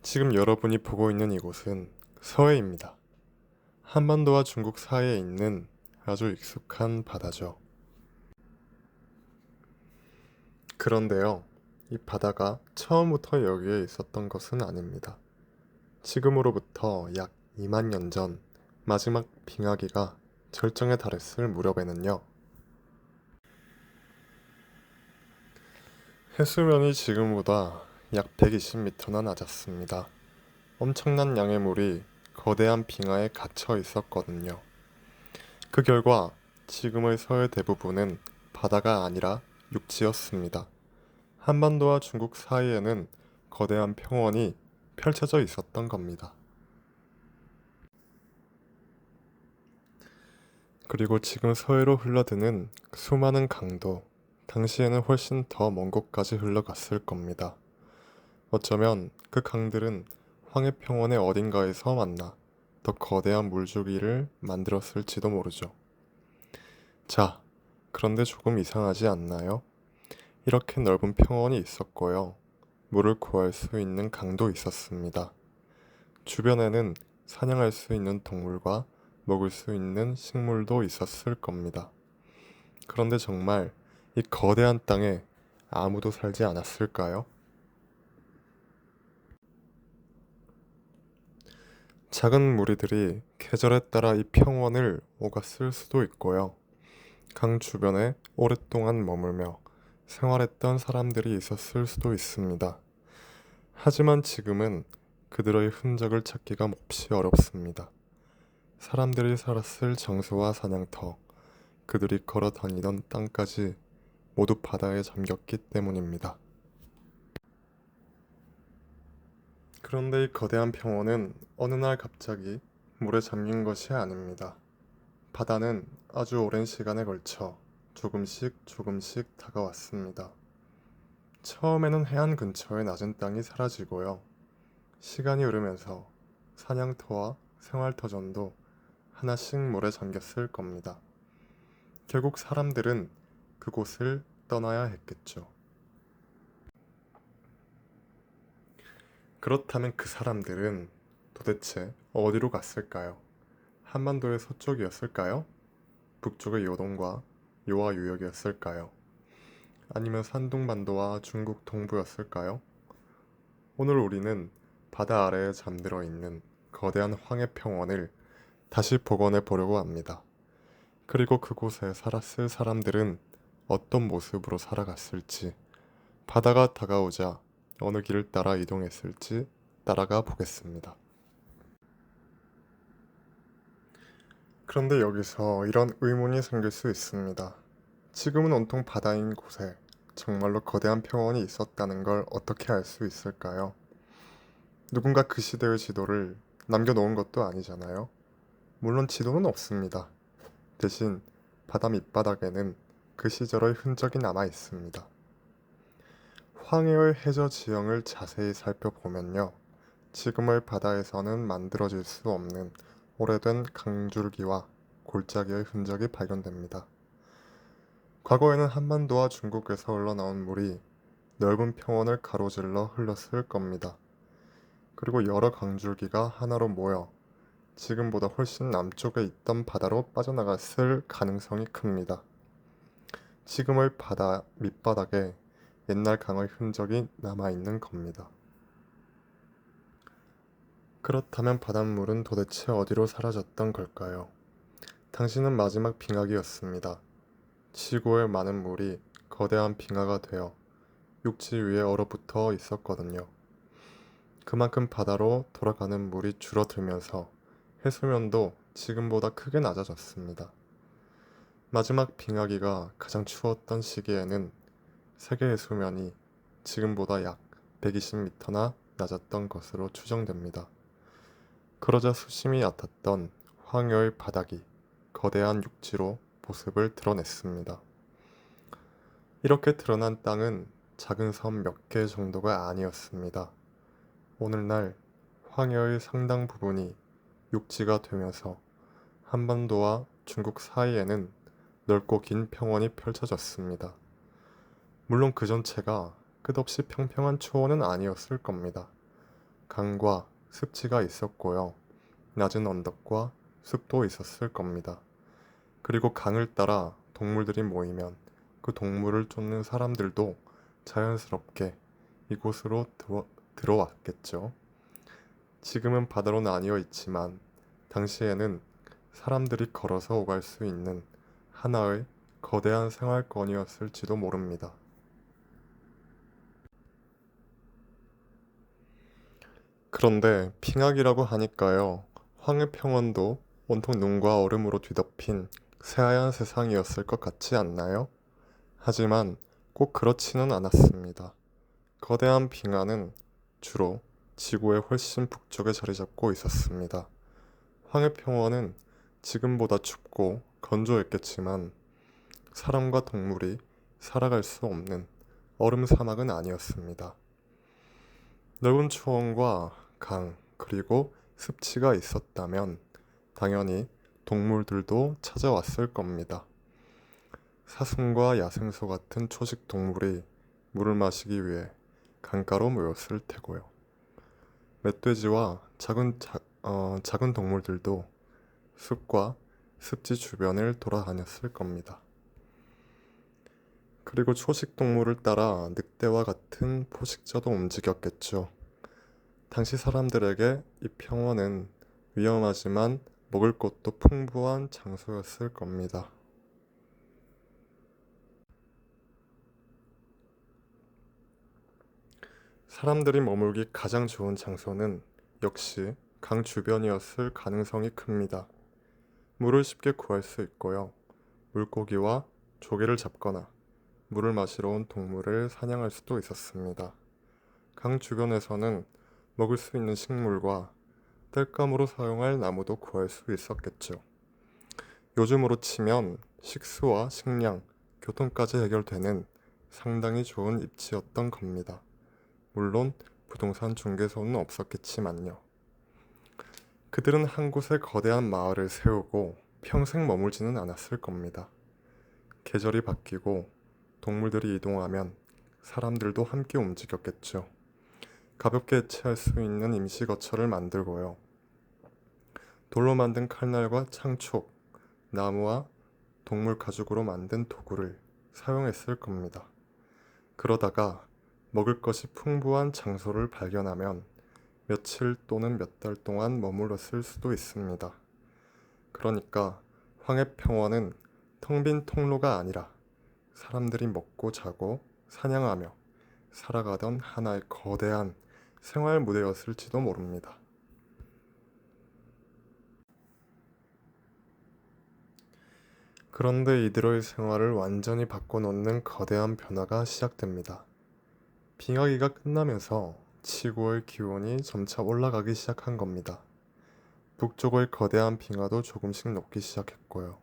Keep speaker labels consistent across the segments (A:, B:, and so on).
A: 지금 여러분이 보고 있는 이곳은 서해입니다. 한반도와 중국 사이에 있는 아주 익숙한 바다죠. 그런데요, 이 바다가 처음부터 여기에 있었던 것은 아닙니다. 지금으로부터 약 2만 년 전 마지막 빙하기가 절정에 달했을 무렵에는요, 해수면이 지금보다 약 120m나 낮았습니다. 엄청난 양의 물이 거대한 빙하에 갇혀 있었거든요. 그 결과 지금의 서해 대부분은 바다가 아니라 육지였습니다. 한반도와 중국 사이에는 거대한 평원이 펼쳐져 있었던 겁니다. 그리고 지금 서해로 흘러드는 수많은 강도, 당시에는 훨씬 더 먼 곳까지 흘러갔을 겁니다. 어쩌면 그 강들은 황해평원의 어딘가에서 만나 더 거대한 물줄기를 만들었을지도 모르죠. 자, 그런데 조금 이상하지 않나요? 이렇게 넓은 평원이 있었고요. 물을 구할 수 있는 강도 있었습니다. 주변에는 사냥할 수 있는 동물과 먹을 수 있는 식물도 있었을 겁니다. 그런데 정말 이 거대한 땅에 아무도 살지 않았을까요? 작은 무리들이 계절에 따라 이 평원을 오갔을 수도 있고요. 강 주변에 오랫동안 머물며 생활했던 사람들이 있었을 수도 있습니다. 하지만 지금은 그들의 흔적을 찾기가 몹시 어렵습니다. 사람들이 살았을 장소와 사냥터, 그들이 걸어 다니던 땅까지 모두 바다에 잠겼기 때문입니다. 그런데 이 거대한 평원은 어느 날 갑자기 물에 잠긴 것이 아닙니다. 바다는 아주 오랜 시간에 걸쳐 조금씩 조금씩 다가왔습니다. 처음에는 해안 근처의 낮은 땅이 사라지고요. 시간이 흐르면서 사냥터와 생활터전도 하나씩 물에 잠겼을 겁니다. 결국 사람들은 그곳을 떠나야 했겠죠. 그렇다면 그 사람들은 도대체 어디로 갔을까요? 한반도의 서쪽이었을까요? 북쪽의 요동과 요하 유역이었을까요? 아니면 산둥반도와 중국 동부였을까요? 오늘 우리는 바다 아래에 잠들어 있는 거대한 황해평원을 다시 복원해 보려고 합니다. 그리고 그곳에 살았을 사람들은 어떤 모습으로 살아갔을지, 바다가 다가오자 어느 길을 따라 이동했을지 따라가 보겠습니다. 그런데 여기서 이런 의문이 생길 수 있습니다. 지금은 온통 바다인 곳에 정말로 거대한 평원이 있었다는 걸 어떻게 알 수 있을까요? 누군가 그 시대의 지도를 남겨놓은 것도 아니잖아요. 물론 지도는 없습니다. 대신 바다 밑바닥에는 그 시절의 흔적이 남아 있습니다. 황해의 해저 지형을 자세히 살펴보면요. 지금의 바다에서는 만들어질 수 없는 오래된 강줄기와 골짜기의 흔적이 발견됩니다. 과거에는 한반도와 중국에서 흘러나온 물이 넓은 평원을 가로질러 흘렀을 겁니다. 그리고 여러 강줄기가 하나로 모여 지금보다 훨씬 남쪽에 있던 바다로 빠져나갔을 가능성이 큽니다. 지금의 바다 밑바닥에 옛날 강의 흔적이 남아있는 겁니다. 그렇다면 바닷물은 도대체 어디로 사라졌던 걸까요? 당신은 마지막 빙하기였습니다. 지구의 많은 물이 거대한 빙하가 되어 육지 위에 얼어붙어 있었거든요. 그만큼 바다로 돌아가는 물이 줄어들면서 해수면도 지금보다 크게 낮아졌습니다. 마지막 빙하기가 가장 추웠던 시기에는 세계 해수면이 지금보다 약 120m나 낮았던 것으로 추정됩니다. 그러자 수심이 얕았던 황해의 바닥이 거대한 육지로 모습을 드러냈습니다. 이렇게 드러난 땅은 작은 섬 몇 개 정도가 아니었습니다. 오늘날 황해의 상당 부분이 육지가 되면서 한반도와 중국 사이에는 넓고 긴 평원이 펼쳐졌습니다. 물론 그 전체가 끝없이 평평한 초원은 아니었을 겁니다. 강과 습지가 있었고요. 낮은 언덕과 숲도 있었을 겁니다. 그리고 강을 따라 동물들이 모이면 그 동물을 쫓는 사람들도 자연스럽게 이곳으로 들어왔겠죠. 지금은 바다로 나뉘어 있지만 당시에는 사람들이 걸어서 오갈 수 있는 하나의 거대한 생활권이었을지도 모릅니다. 그런데 핑악이라고 하니까요. 황해평원도 온통 눈과 얼음으로 뒤덮인 새하얀 세상이었을 것 같지 않나요? 하지만 꼭 그렇지는 않았습니다. 거대한 빙하는 주로 지구의 훨씬 북쪽에 자리 잡고 있었습니다. 황해평원은 지금보다 춥고 건조했겠지만 사람과 동물이 살아갈 수 없는 얼음 사막은 아니었습니다. 넓은 초원과 강, 그리고 습지가 있었다면 당연히 동물들도 찾아왔을 겁니다. 사슴과 야생소 같은 초식 동물이 물을 마시기 위해 강가로 모였을 테고요. 멧돼지와 작은 동물들도 숲과 습지 주변을 돌아다녔을 겁니다. 그리고 초식 동물을 따라 늑대와 같은 포식자도 움직였겠죠. 당시 사람들에게 이 평원은 위험하지만 먹을 것도 풍부한 장소였을 겁니다. 사람들이 머물기 가장 좋은 장소는 역시 강 주변이었을 가능성이 큽니다. 물을 쉽게 구할 수 있고요. 물고기와 조개를 잡거나 물을 마시러 온 동물을 사냥할 수도 있었습니다. 강 주변에서는 먹을 수 있는 식물과 땔감으로 사용할 나무도 구할 수 있었겠죠. 요즘으로 치면 식수와 식량, 교통까지 해결되는 상당히 좋은 입지였던 겁니다. 물론 부동산 중개소는 없었겠지만요. 그들은 한 곳에 거대한 마을을 세우고 평생 머물지는 않았을 겁니다. 계절이 바뀌고 동물들이 이동하면 사람들도 함께 움직였겠죠. 가볍게 해체할 수 있는 임시거처를 만들고요. 돌로 만든 칼날과 창촉, 나무와 동물 가죽으로 만든 도구를 사용했을 겁니다. 그러다가 먹을 것이 풍부한 장소를 발견하면 며칠 또는 몇 달 동안 머물렀을 수도 있습니다. 그러니까 황해평원은 텅 빈 통로가 아니라 사람들이 먹고 자고 사냥하며 살아가던 하나의 거대한 생활 무대였을지도 모릅니다. 그런데 이들의 생활을 완전히 바꿔놓는 거대한 변화가 시작됩니다. 빙하기가 끝나면서 지구의 기온이 점차 올라가기 시작한 겁니다. 북쪽의 거대한 빙하도 조금씩 녹기 시작했고요.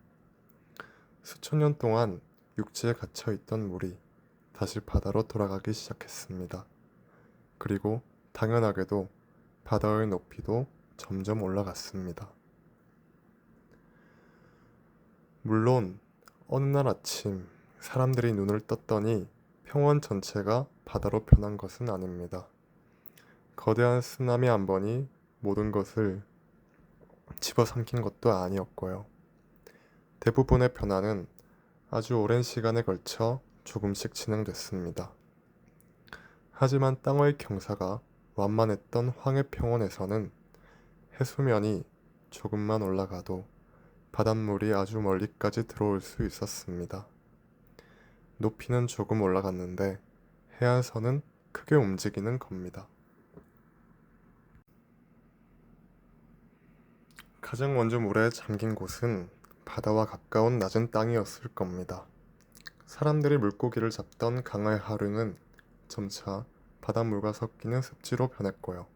A: 수천 년 동안 육지에 갇혀있던 물이 다시 바다로 돌아가기 시작했습니다. 그리고 당연하게도 바다의 높이도 점점 올라갔습니다. 물론 어느 날 아침 사람들이 눈을 떴더니 평원 전체가 바다로 변한 것은 아닙니다. 거대한 쓰나미 한 번이 모든 것을 집어삼킨 것도 아니었고요. 대부분의 변화는 아주 오랜 시간에 걸쳐 조금씩 진행됐습니다. 하지만 땅의 경사가 완만했던 황해평원에서는 해수면이 조금만 올라가도 바닷물이 아주 멀리까지 들어올 수 있었습니다. 높이는 조금 올라갔는데 해안선은 크게 움직이는 겁니다. 가장 먼저 물에 잠긴 곳은 바다와 가까운 낮은 땅이었을 겁니다. 사람들이 물고기를 잡던 강의 하류는 점차 바닷물과 섞이는 습지로 변했고요.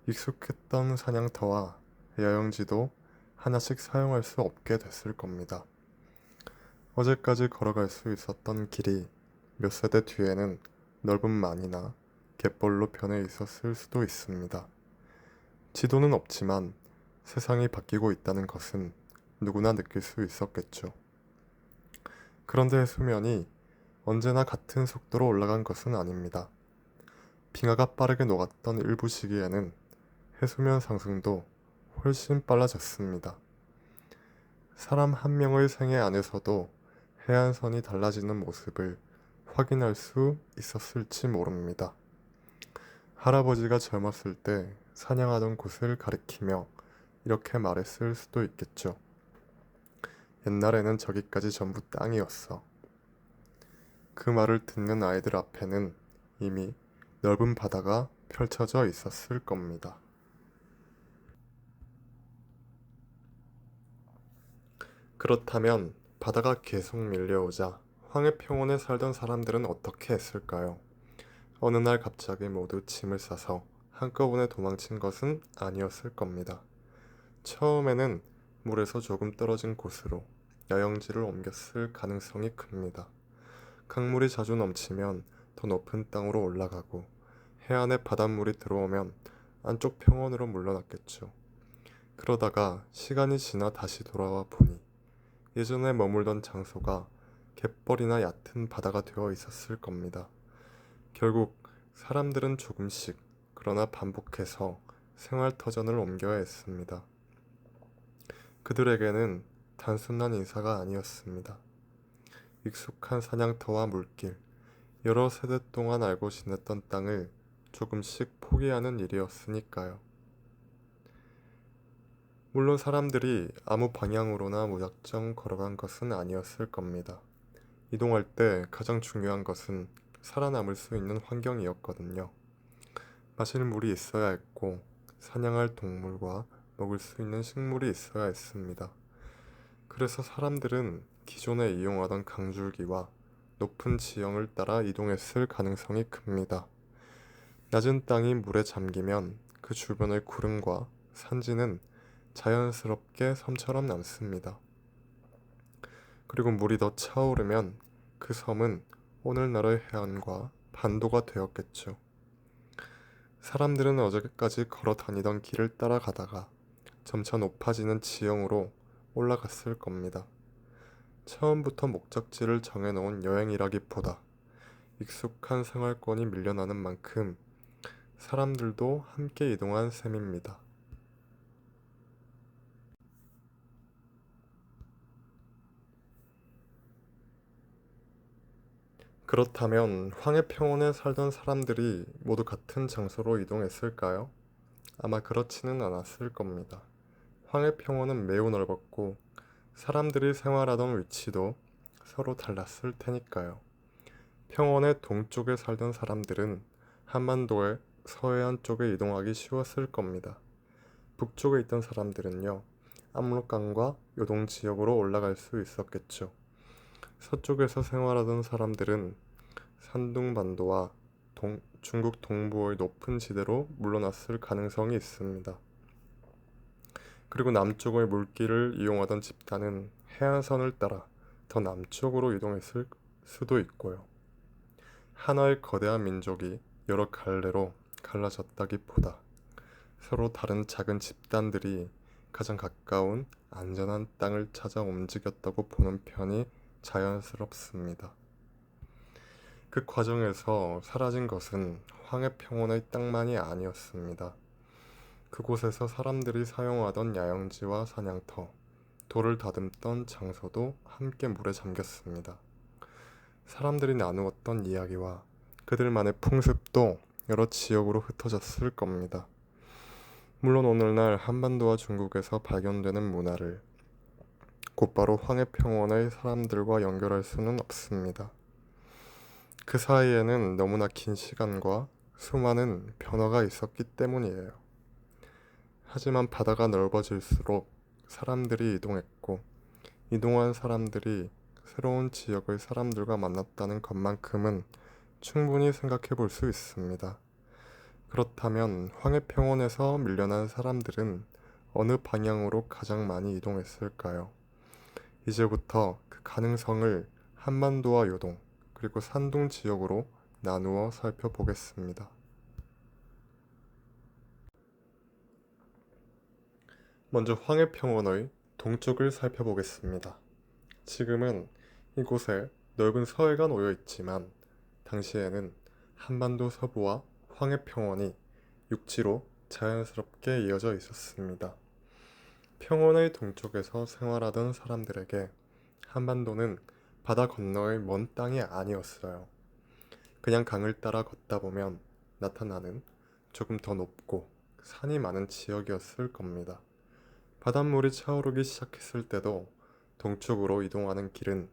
A: 익숙했던 사냥터와 야영지도 하나씩 사용할 수 없게 됐을 겁니다. 어제까지 걸어갈 수 있었던 길이 몇 세대 뒤에는 넓은 만이나 갯벌로 변해 있었을 수도 있습니다. 지도는 없지만 세상이 바뀌고 있다는 것은 누구나 느낄 수 있었겠죠. 그런데 수면이 언제나 같은 속도로 올라간 것은 아닙니다. 빙하가 빠르게 녹았던 일부 시기에는 해수면 상승도 훨씬 빨라졌습니다. 사람 한 명의 생애 안에서도 해안선이 달라지는 모습을 확인할 수 있었을지 모릅니다. 할아버지가 젊었을 때 사냥하던 곳을 가리키며 이렇게 말했을 수도 있겠죠. 옛날에는 저기까지 전부 땅이었어. 그 말을 듣는 아이들 앞에는 이미 넓은 바다가 펼쳐져 있었을 겁니다. 그렇다면 바다가 계속 밀려오자 황해평원에 살던 사람들은 어떻게 했을까요? 어느 날 갑자기 모두 짐을 싸서 한꺼번에 도망친 것은 아니었을 겁니다. 처음에는 물에서 조금 떨어진 곳으로 야영지를 옮겼을 가능성이 큽니다. 강물이 자주 넘치면 더 높은 땅으로 올라가고 해안에 바닷물이 들어오면 안쪽 평원으로 물러났겠죠. 그러다가 시간이 지나 다시 돌아와 보니 예전에 머물던 장소가 갯벌이나 얕은 바다가 되어 있었을 겁니다. 결국 사람들은 조금씩 그러나 반복해서 생활터전을 옮겨야 했습니다. 그들에게는 단순한 인사가 아니었습니다. 익숙한 사냥터와 물길, 여러 세대 동안 알고 지냈던 땅을 조금씩 포기하는 일이었으니까요. 물론 사람들이 아무 방향으로나 무작정 걸어간 것은 아니었을 겁니다. 이동할 때 가장 중요한 것은 살아남을 수 있는 환경이었거든요. 마실 물이 있어야 했고 사냥할 동물과 먹을 수 있는 식물이 있어야 했습니다. 그래서 사람들은 기존에 이용하던 강줄기와 높은 지형을 따라 이동했을 가능성이 큽니다. 낮은 땅이 물에 잠기면 그 주변의 구름과 산지는 자연스럽게 섬처럼 남습니다. 그리고 물이 더 차오르면 그 섬은 오늘날의 해안과 반도가 되었겠죠. 사람들은 어저께까지 걸어 다니던 길을 따라가다가 점차 높아지는 지형으로 올라갔을 겁니다. 처음부터 목적지를 정해놓은 여행이라기보다 익숙한 생활권이 밀려나는 만큼 사람들도 함께 이동한 셈입니다. 그렇다면 황해평원에 살던 사람들이 모두 같은 장소로 이동했을까요? 아마 그렇지는 않았을 겁니다. 황해평원은 매우 넓었고 사람들이 생활하던 위치도 서로 달랐을 테니까요. 평원의 동쪽에 살던 사람들은 한반도의 서해안 쪽에 이동하기 쉬웠을 겁니다. 북쪽에 있던 사람들은요, 압록강과 요동 지역으로 올라갈 수 있었겠죠. 서쪽에서 생활하던 사람들은 산둥반도와 중국 동부의 높은 지대로 물러났을 가능성이 있습니다. 그리고 남쪽의 물길을 이용하던 집단은 해안선을 따라 더 남쪽으로 이동했을 수도 있고요. 하나의 거대한 민족이 여러 갈래로 갈라졌다기보다 서로 다른 작은 집단들이 가장 가까운 안전한 땅을 찾아 움직였다고 보는 편이 자연스럽습니다. 그 과정에서 사라진 것은 황해평원의 땅만이 아니었습니다. 그곳에서 사람들이 사용하던 야영지와 사냥터, 돌을 다듬던 장소도 함께 물에 잠겼습니다. 사람들이 나누었던 이야기와 그들만의 풍습도 여러 지역으로 흩어졌을 겁니다. 물론 오늘날 한반도와 중국에서 발견되는 문화를 곧바로 황해평원의 사람들과 연결할 수는 없습니다. 그 사이에는 너무나 긴 시간과 수많은 변화가 있었기 때문이에요. 하지만 바다가 넓어질수록 사람들이 이동했고 이동한 사람들이 새로운 지역의 사람들과 만났다는 것만큼은 충분히 생각해 볼 수 있습니다. 그렇다면 황해평원에서 밀려난 사람들은 어느 방향으로 가장 많이 이동했을까요? 이제부터 그 가능성을 한반도와 요동, 그리고 산둥 지역으로 나누어 살펴보겠습니다. 먼저 황해평원의 동쪽을 살펴보겠습니다. 지금은 이곳에 넓은 서해가 놓여 있지만 당시에는 한반도 서부와 황해평원이 육지로 자연스럽게 이어져 있었습니다. 평원의 동쪽에서 생활하던 사람들에게 한반도는 바다 건너의 먼 땅이 아니었어요. 그냥 강을 따라 걷다 보면 나타나는 조금 더 높고 산이 많은 지역이었을 겁니다. 바닷물이 차오르기 시작했을 때도 동쪽으로 이동하는 길은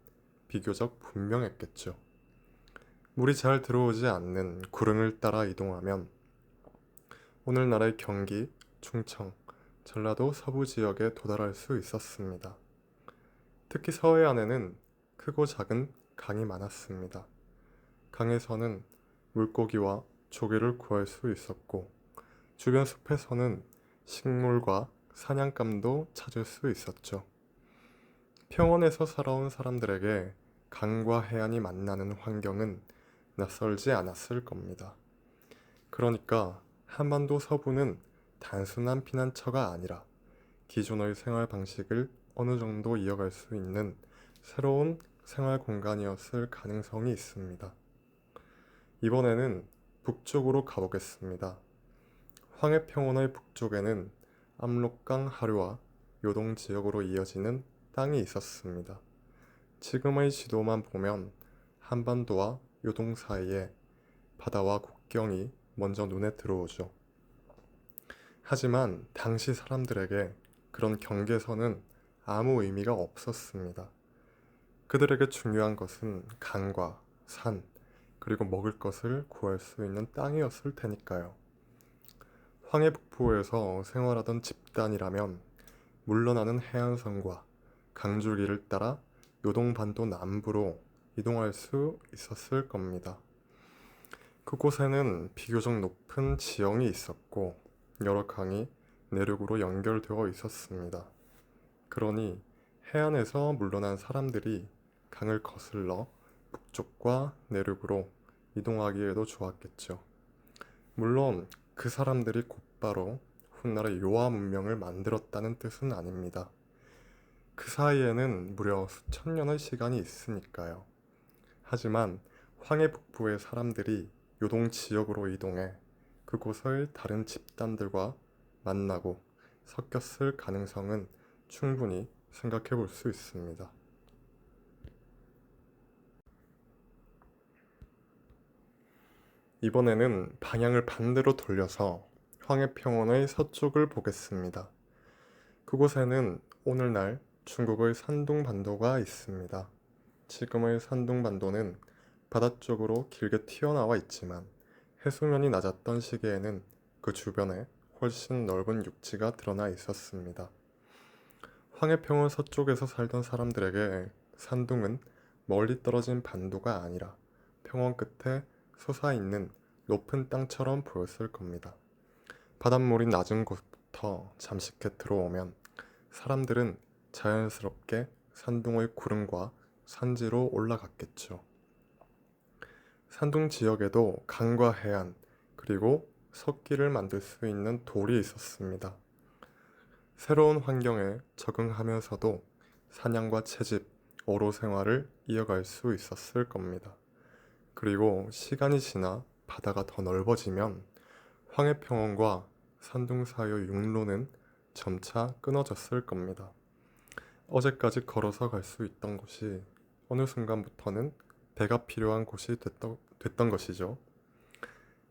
A: 비교적 분명했겠죠. 물이 잘 들어오지 않는 구릉을 따라 이동하면 오늘날의 경기, 충청, 전라도 서부 지역에 도달할 수 있었습니다. 특히 서해안에는 크고 작은 강이 많았습니다. 강에서는 물고기와 조개를 구할 수 있었고 주변 숲에서는 식물과 사냥감도 찾을 수 있었죠. 평원에서 살아온 사람들에게 강과 해안이 만나는 환경은 낯설지 않았을 겁니다. 그러니까 한반도 서부는 단순한 피난처가 아니라 기존의 생활 방식을 어느 정도 이어갈 수 있는 새로운 생활 공간이었을 가능성이 있습니다. 이번에는 북쪽으로 가보겠습니다. 황해평원의 북쪽에는 압록강 하류와 요동 지역으로 이어지는 땅이 있었습니다. 지금의 지도만 보면 한반도와 요동 사이에 바다와 국경이 먼저 눈에 들어오죠. 하지만 당시 사람들에게 그런 경계선은 아무 의미가 없었습니다. 그들에게 중요한 것은 강과 산, 그리고 먹을 것을 구할 수 있는 땅이었을 테니까요. 황해북부에서 생활하던 집단이라면 물러나는 해안선과 강줄기를 따라 요동반도 남부로 이동할 수 있었을 겁니다. 그곳에는 비교적 높은 지형이 있었고 여러 강이 내륙으로 연결되어 있었습니다. 그러니 해안에서 물러난 사람들이 강을 거슬러 북쪽과 내륙으로 이동하기에도 좋았겠죠. 물론 그 사람들이 곧바로 훗날의 요하 문명을 만들었다는 뜻은 아닙니다. 그 사이에는 무려 수천 년의 시간이 있으니까요. 하지만 황해 북부의 사람들이 요동 지역으로 이동해 그곳의 다른 집단들과 만나고 섞였을 가능성은 충분히 생각해 볼 수 있습니다. 이번에는 방향을 반대로 돌려서 황해평원의 서쪽을 보겠습니다. 그곳에는 오늘날 중국의 산둥반도가 있습니다. 지금의 산둥반도는 바다 쪽으로 길게 튀어나와 있지만 해수면이 낮았던 시기에는 그 주변에 훨씬 넓은 육지가 드러나 있었습니다. 황해평원 서쪽에서 살던 사람들에게 산둥은 멀리 떨어진 반도가 아니라 평원 끝에 솟아있는 높은 땅처럼 보였을 겁니다. 바닷물이 낮은 곳부터 잠식해 들어오면 사람들은 자연스럽게 산둥의 구름과 산지로 올라갔겠죠. 산둥 지역에도 강과 해안 그리고 석기를 만들 수 있는 돌이 있었습니다. 새로운 환경에 적응하면서도 사냥과 채집, 어로 생활을 이어갈 수 있었을 겁니다. 그리고 시간이 지나 바다가 더 넓어지면 황해평원과 산둥 사이의 육로는 점차 끊어졌을 겁니다. 어제까지 걸어서 갈 수 있던 곳이 어느 순간부터는 배가 필요한 곳이 됐던 것이죠.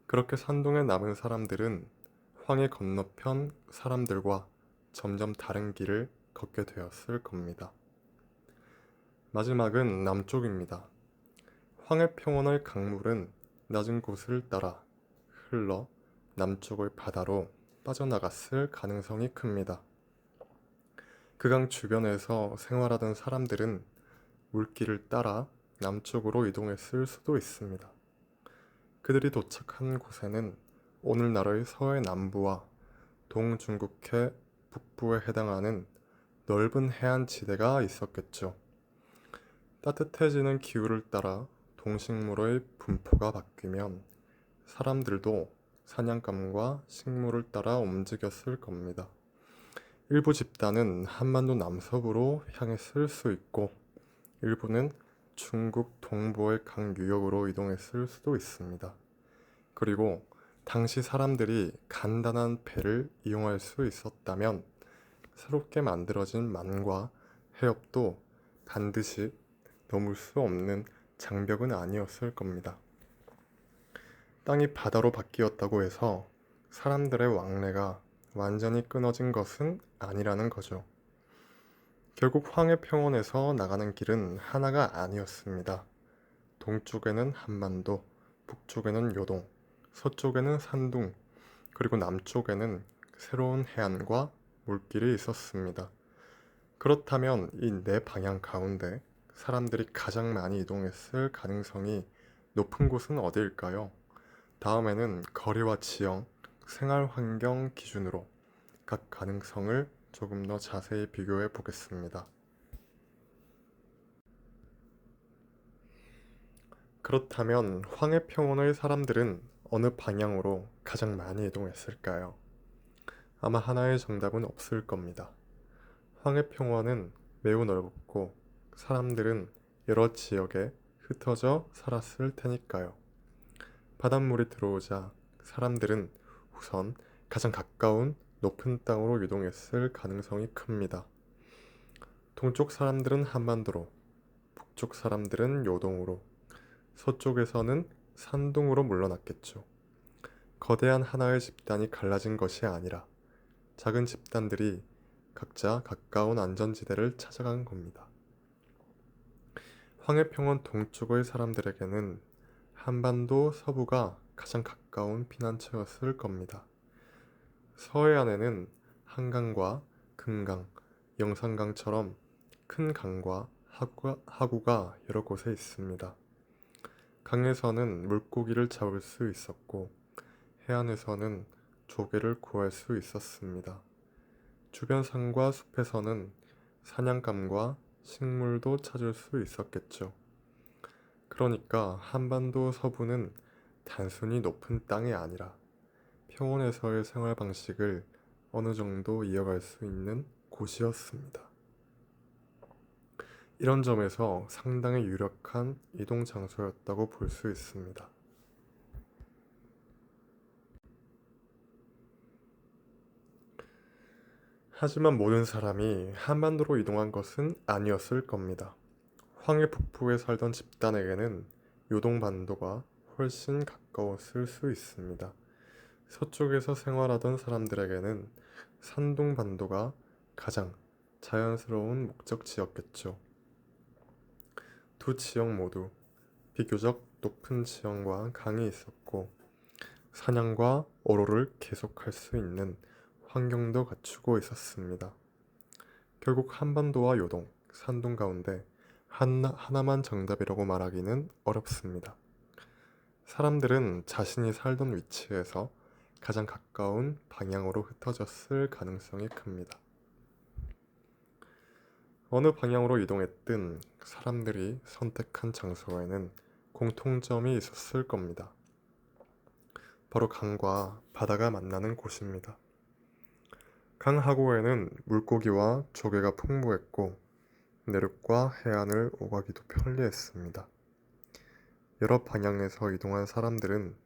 A: 그렇게 산둥에 남은 사람들은 황해 건너편 사람들과 점점 다른 길을 걷게 되었을 겁니다. 마지막은 남쪽입니다. 황해평원의 강물은 낮은 곳을 따라 흘러 남쪽의 바다로 빠져나갔을 가능성이 큽니다. 그 강 주변에서 생활하던 사람들은 물길을 따라 남쪽으로 이동했을 수도 있습니다. 그들이 도착한 곳에는 오늘날의 서해 남부와 동중국해 북부에 해당하는 넓은 해안지대가 있었겠죠. 따뜻해지는 기후를 따라 동식물의 분포가 바뀌면 사람들도 사냥감과 식물을 따라 움직였을 겁니다. 일부 집단은 한반도 남서부로 향했을 수 있고 일부는 중국 동부의 강 유역으로 이동했을 수도 있습니다. 그리고 당시 사람들이 간단한 배를 이용할 수 있었다면 새롭게 만들어진 만과 해협도 반드시 넘을 수 없는 장벽은 아니었을 겁니다. 땅이 바다로 바뀌었다고 해서 사람들의 왕래가 완전히 끊어진 것은 아니라는 거죠. 결국 황해평원에서 나가는 길은 하나가 아니었습니다. 동쪽에는 한반도, 북쪽에는 요동, 서쪽에는 산둥, 그리고 남쪽에는 새로운 해안과 물길이 있었습니다. 그렇다면 이 네 방향 가운데 사람들이 가장 많이 이동했을 가능성이 높은 곳은 어디일까요? 다음에는 거리와 지형, 생활 환경 기준으로 각 가능성을 조금 더 자세히 비교해 보겠습니다. 그렇다면 황해평원의 사람들은 어느 방향으로 가장 많이 이동했을까요? 아마 하나의 정답은 없을 겁니다. 황해평원은 매우 넓고 사람들은 여러 지역에 흩어져 살았을 테니까요. 바닷물이 들어오자 사람들은 우선 가장 가까운 높은 땅으로 이동했을 가능성이 큽니다. 동쪽 사람들은 한반도로, 북쪽 사람들은 요동으로, 서쪽에서는 산둥으로 물러났겠죠. 거대한 하나의 집단이 갈라진 것이 아니라 작은 집단들이 각자 가까운 안전지대를 찾아간 겁니다. 황해평원 동쪽의 사람들에게는 한반도 서부가 가장 가까운 피난처였을 겁니다. 서해안에는 한강과 금강, 영산강처럼 큰 강과 하구가 여러 곳에 있습니다. 강에서는 물고기를 잡을 수 있었고 해안에서는 조개를 구할 수 있었습니다. 주변 산과 숲에서는 사냥감과 식물도 찾을 수 있었겠죠. 그러니까 한반도 서부는 단순히 높은 땅이 아니라 평원에서의 생활 방식을 어느 정도 이어갈 수 있는 곳이었습니다. 이런 점에서 상당히 유력한 이동 장소였다고 볼 수 있습니다. 하지만 모든 사람이 한반도로 이동한 것은 아니었을 겁니다. 황해 북부에 살던 집단에게는 요동반도가 훨씬 가까웠을 수 있습니다. 서쪽에서 생활하던 사람들에게는 산둥반도가 가장 자연스러운 목적지였겠죠. 두 지역 모두 비교적 높은 지형과 강이 있었고 사냥과 어로를 계속할 수 있는 환경도 갖추고 있었습니다. 결국 한반도와 요동, 산둥 가운데 하나만 정답이라고 말하기는 어렵습니다. 사람들은 자신이 살던 위치에서 가장 가까운 방향으로 흩어졌을 가능성이 큽니다. 어느 방향으로 이동했든 사람들이 선택한 장소에는 공통점이 있었을 겁니다. 바로 강과 바다가 만나는 곳입니다. 강 하구에는 물고기와 조개가 풍부했고 내륙과 해안을 오가기도 편리했습니다. 여러 방향에서 이동한 사람들은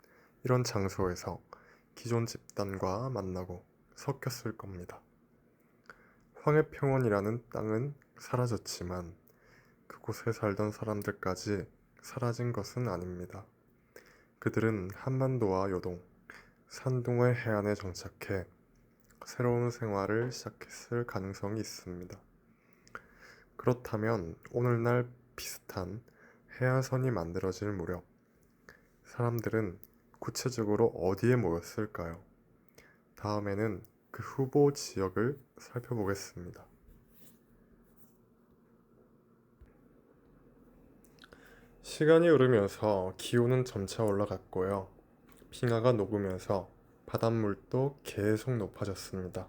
A: 이런 장소에서 기존 집단과 만나고 섞였을 겁니다. 황해평원이라는 땅은 사라졌지만 그곳에 살던 사람들까지 사라진 것은 아닙니다. 그들은 한반도와 요동, 산둥의 해안에 정착해 새로운 생활을 시작했을 가능성이 있습니다. 그렇다면 오늘날 비슷한 해안선이 만들어질 무렵 사람들은 구체적으로 어디에 모였을까요? 다음에는 그 후보 지역을 살펴보겠습니다. 시간이 흐르면서 기온은 점차 올라갔고요. 빙하가 녹으면서 바닷물도 계속 높아졌습니다.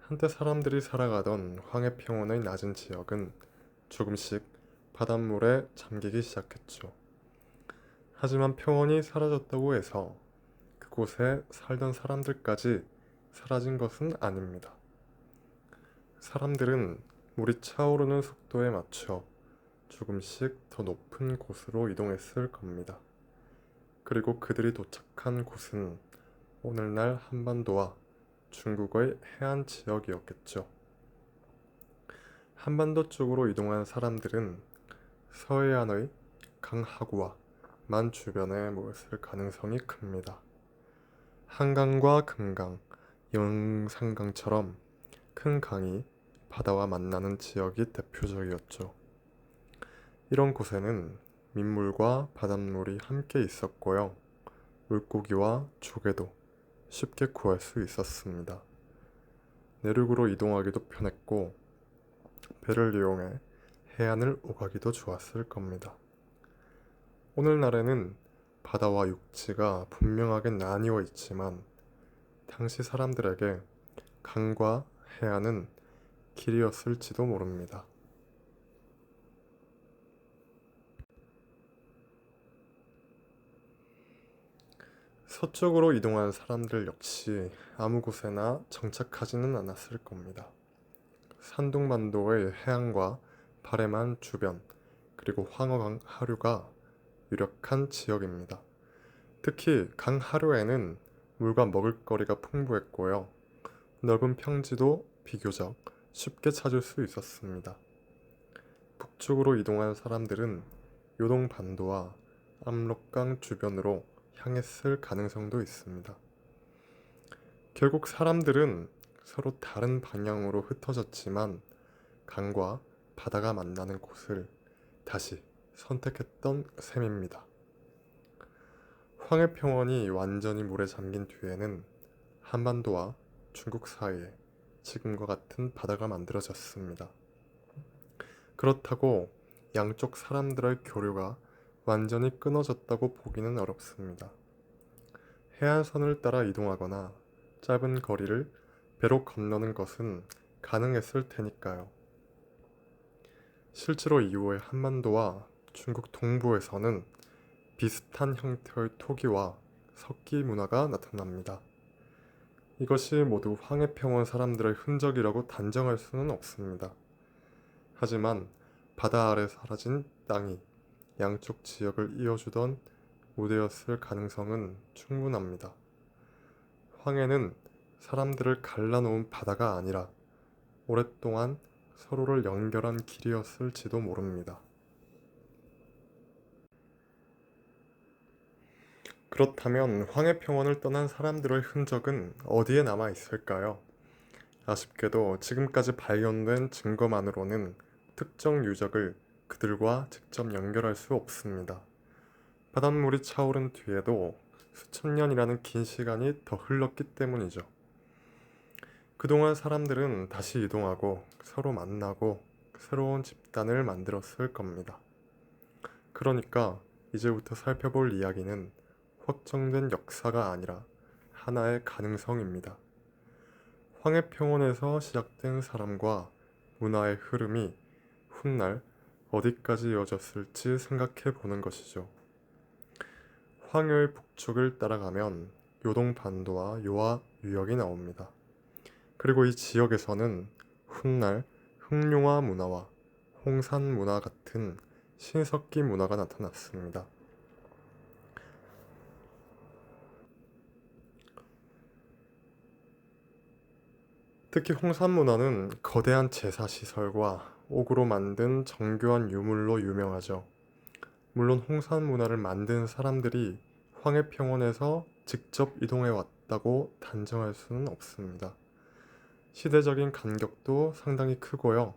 A: 한때 사람들이 살아가던 황해평원의 낮은 지역은 조금씩 바닷물에 잠기기 시작했죠. 하지만 평원이 사라졌다고 해서 그곳에 살던 사람들까지 사라진 것은 아닙니다. 사람들은 물이 차오르는 속도에 맞춰 조금씩 더 높은 곳으로 이동했을 겁니다. 그리고 그들이 도착한 곳은 오늘날 한반도와 중국의 해안 지역이었겠죠. 한반도 쪽으로 이동한 사람들은 서해안의 강하구와 만 주변에 모였을 가능성이 큽니다. 한강과 금강, 영산강처럼 큰 강이 바다와 만나는 지역이 대표적이었죠. 이런 곳에는 민물과 바닷물이 함께 있었고요. 물고기와 조개도 쉽게 구할 수 있었습니다. 내륙으로 이동하기도 편했고 배를 이용해 해안을 오가기도 좋았을 겁니다. 오늘날에는 바다와 육지가 분명하게 나뉘어 있지만 당시 사람들에게 강과 해안은 길이었을지도 모릅니다. 서쪽으로 이동한 사람들 역시 아무 곳에나 정착하지는 않았을 겁니다. 산둥반도의 해안과 바레만 주변 그리고 황허강 하류가 유력한 지역입니다. 특히 강 하류에는 물과 먹을거리가 풍부했고요. 넓은 평지도 비교적 쉽게 찾을 수 있었습니다. 북쪽으로 이동한 사람들은 요동반도와 압록강 주변으로 향했을 가능성도 있습니다. 결국 사람들은 서로 다른 방향으로 흩어졌지만 강과 바다가 만나는 곳을 다시 선택했던 셈입니다. 황해평원이 완전히 물에 잠긴 뒤에는 한반도와 중국 사이에 지금과 같은 바다가 만들어졌습니다. 그렇다고 양쪽 사람들의 교류가 완전히 끊어졌다고 보기는 어렵습니다. 해안선을 따라 이동하거나 짧은 거리를 배로 건너는 것은 가능했을 테니까요. 실제로 이후에 한반도와 중국 동부에서는 비슷한 형태의 토기와 석기 문화가 나타납니다. 이것이 모두 황해평원 사람들의 흔적이라고 단정할 수는 없습니다. 하지만 바다 아래 사라진 땅이 양쪽 지역을 이어주던 무대였을 가능성은 충분합니다. 황해는 사람들을 갈라놓은 바다가 아니라 오랫동안 서로를 연결한 길이었을지도 모릅니다. 그렇다면 황해평원을 떠난 사람들의 흔적은 어디에 남아 있을까요? 아쉽게도 지금까지 발견된 증거만으로는 특정 유적을 그들과 직접 연결할 수 없습니다. 바닷물이 차오른 뒤에도 수천 년이라는 긴 시간이 더 흘렀기 때문이죠. 그동안 사람들은 다시 이동하고 서로 만나고 새로운 집단을 만들었을 겁니다. 그러니까 이제부터 살펴볼 이야기는 확정된 역사가 아니라 하나의 가능성입니다. 황해평원에서 시작된 사람과 문화의 흐름이 훗날 어디까지 이어졌을지 생각해 보는 것이죠. 황해의 북쪽을 따라가면 요동반도와 요하 유역이 나옵니다. 그리고 이 지역에서는 훗날 흑룡화 문화와 홍산 문화 같은 신석기 문화가 나타났습니다. 특히 홍산 문화는 거대한 제사 시설과 옥으로 만든 정교한 유물로 유명하죠. 물론 홍산 문화를 만든 사람들이 황해평원에서 직접 이동해 왔다고 단정할 수는 없습니다. 시대적인 간격도 상당히 크고요.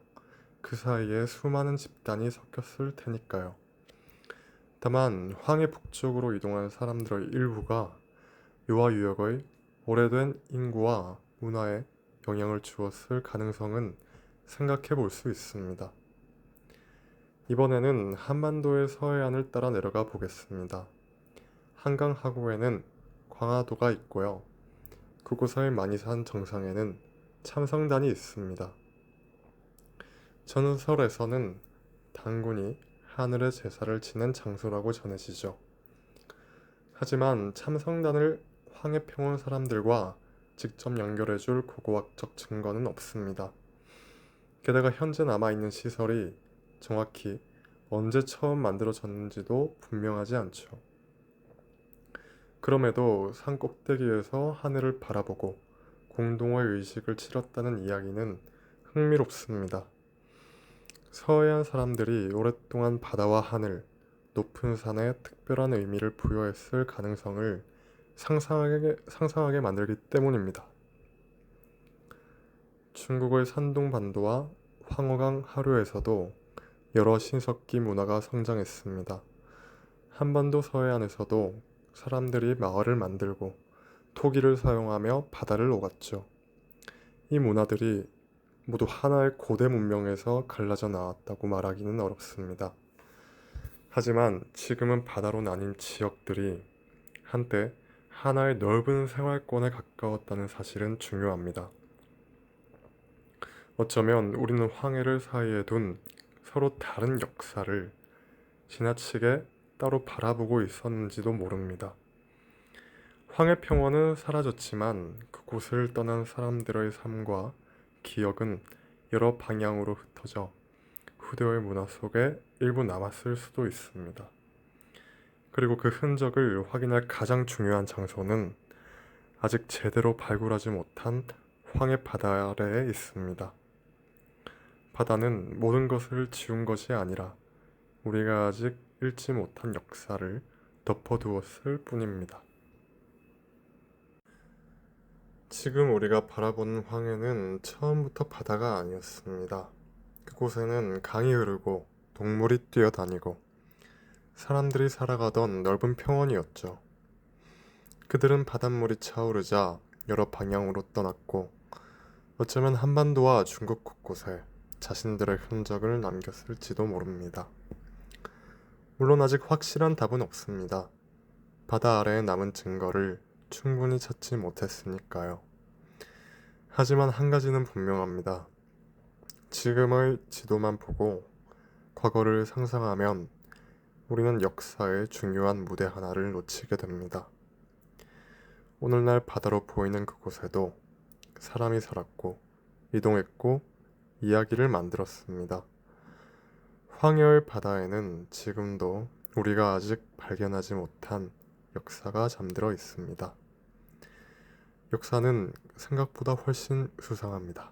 A: 그 사이에 수많은 집단이 섞였을 테니까요. 다만 황해 북쪽으로 이동한 사람들의 일부가 요하 유역의 오래된 인구와 문화에 영향을 주었을 가능성은 생각해 볼 수 있습니다. 이번에는 한반도의 서해안을 따라 내려가 보겠습니다. 한강 하구에는 광화도가 있고요. 그곳의 마니산 정상에는 참성단이 있습니다. 전설에서는 당군이 하늘의 제사를 지낸 장소라고 전해지죠. 하지만 참성단을 황해평원 사람들과 직접 연결해줄 고고학적 증거는 없습니다. 게다가 현재 남아있는 시설이 정확히 언제 처음 만들어졌는지도 분명하지 않죠. 그럼에도 산 꼭대기에서 하늘을 바라보고 공동의 의식을 치렀다는 이야기는 흥미롭습니다. 서해안 사람들이 오랫동안 바다와 하늘, 높은 산에 특별한 의미를 부여했을 가능성을 상상하게 만들기 때문입니다. 중국의 산둥반도와 황허강 하류에서도 여러 신석기 문화가 성장했습니다. 한반도 서해안에서도 사람들이 마을을 만들고 토기를 사용하며 바다를 오갔죠. 이 문화들이 모두 하나의 고대 문명에서 갈라져 나왔다고 말하기는 어렵습니다. 하지만 지금은 바다로 나뉜 지역들이 한때 하나의 넓은 생활권에 가까웠다는 사실은 중요합니다. 어쩌면 우리는 황해를 사이에 둔 서로 다른 역사를 지나치게 따로 바라보고 있었는지도 모릅니다. 황해 평원은 사라졌지만 그곳을 떠난 사람들의 삶과 기억은 여러 방향으로 흩어져 후대의 문화 속에 일부 남았을 수도 있습니다. 그리고 그 흔적을 확인할 가장 중요한 장소는 아직 제대로 발굴하지 못한 황해 바다 아래에 있습니다. 바다는 모든 것을 지운 것이 아니라 우리가 아직 읽지 못한 역사를 덮어두었을 뿐입니다. 지금 우리가 바라보는 황해는 처음부터 바다가 아니었습니다. 그곳에는 강이 흐르고 동물이 뛰어다니고 사람들이 살아가던 넓은 평원이었죠. 그들은 바닷물이 차오르자 여러 방향으로 떠났고 어쩌면 한반도와 중국 곳곳에 자신들의 흔적을 남겼을지도 모릅니다. 물론 아직 확실한 답은 없습니다. 바다 아래에 남은 증거를 충분히 찾지 못했으니까요. 하지만 한 가지는 분명합니다. 지금의 지도만 보고 과거를 상상하면 우리는 역사의 중요한 무대 하나를 놓치게 됩니다. 오늘날 바다로 보이는 그곳에도 사람이 살았고 이동했고 이야기를 만들었습니다. 황해의 바다에는 지금도 우리가 아직 발견하지 못한 역사가 잠들어 있습니다. 역사는 생각보다 훨씬 수상합니다.